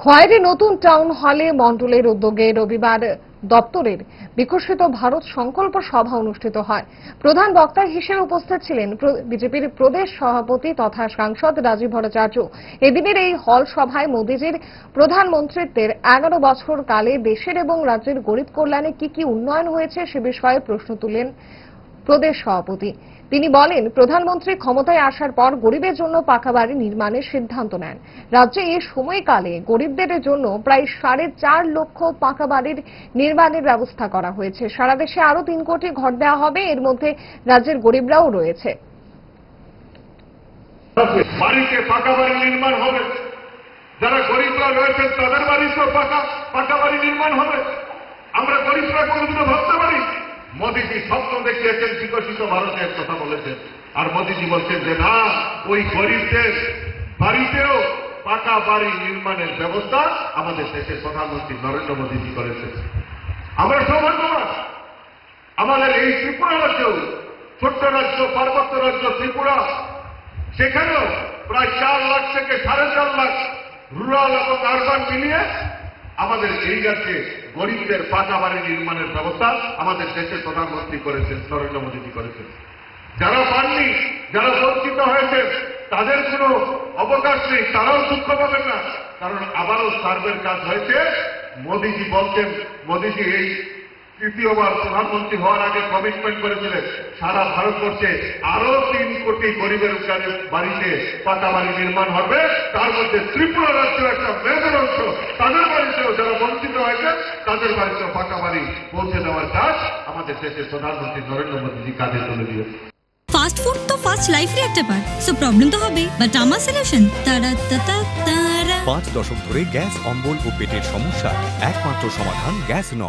খোয়াইয়ে নতুন টাউন হলে মন্ডলের উদ্যোগে রবিবার দপ্তরের বিকশিত ভারত সংকল্প সভা অনুষ্ঠিত হয়। প্রধান বক্তা হিসেবে উপস্থিত ছিলেন বিজেপির প্রদেশ সভাপতি তথা সাংসদ রাজীব ভট্টাচার্য। এদিনের এই হল সভায় মোদীজির প্রধানমন্ত্রীত্বের 11 বছর কালে দেশের এবং রাজ্যের গরিব কল্যাণে কি কি উন্নয়ন হয়েছে সে বিষয়ে প্রশ্ন তুলেন প্রদেশ সভাপতি। তিনি বলেন, প্রধানমন্ত্রী ক্ষমতায় আসার পর গরিবের জন্য পাকা বাড়ি নির্মাণের সিদ্ধান্ত নেন। রাজ্যে এই সময়কালে গরিবদের জন্য প্রায় 4.5 লক্ষ পাকা বাড়ির নির্মাণের ব্যবস্থা করা হয়েছে। সারা দেশে আরো 3 কোটি ঘর দেওয়া হবে। এর মধ্যে রাজ্যের গরিবরাও রয়েছে। বাড়িতে পাকা বাড়ি নির্মাণ হবে, যারা গরিবরা রয়েছে তাদের বাড়িতেও পাকা বাড়ি নির্মাণ হবে। আমরা গরিবরা কোনোদিনও ভাবতে পারি? মোদীজি স্বপ্ন দেখিয়েছেন, বিকশিত ভারতের কথা বলেছেন, আর মোদীজি বলছেন যে না, ওই গরিবদের বাড়িতেও পাকা বাড়ি নির্মাণের ব্যবস্থা আমাদের দেশের প্রধানমন্ত্রী নরেন্দ্র মোদীজি করেছেন। আমরা সৌভাগ্যবান, আমাদের এই ত্রিপুরা রাজ্য, ছোট্ট রাজ্য, পার্বত্য রাজ্য ত্রিপুরা, সেখানেও প্রায় 4 লাখ থেকে 4.5 লাখ রুরাল এবং আরবান মিলিয়ে আমাদের এই রাজ্যে গরিবদের পাকা বাড়ি নির্মাণের ব্যবস্থা আমাদের দেশের প্রধানমন্ত্রী করেছেন, নরেন্দ্র মোদীজি করেছেন। যারা পাননি, যারা বঞ্চিত হয়েছে, তাদের কোনো অবকাশ নেই, তারাও দুঃখ পাবেন না, কারণ আবারও সার্ভের কাজ হয়েছে। মোদীজি বলছেন, মোদীজি এই তৃতীয়বার প্রধানমন্ত্রী হওয়ার আগে কমিটমেন্ট করেছিলেন সারা ভারতবর্ষে আরো 3 কোটি গরিবের বাড়িতে পাকা বাড়ি নির্মাণ হবে। তার মধ্যে ত্রিপুরা রাজ্য একটা মেজর অংশ, তাদের বাড়িতেও যারা বঞ্চিত হয়েছে তাদের বাড়িতেও পাকা বাড়ি পৌঁছে দেওয়ার কাজ আমাদের দেশের প্রধানমন্ত্রী নরেন্দ্র মোদীজি কাজে তুলে দিয়েছে। ফাস্ট ফুড তো ফাস্ট লাইফ রে একটা পার্ট, সো প্রবলেম তো হবে, বাট আমার সলিউশন তারা তারা 5 দশক ধরে গ্যাস, অম্বল ও পেটের সমস্যা একমাত্র সমাধান গ্যাস নল।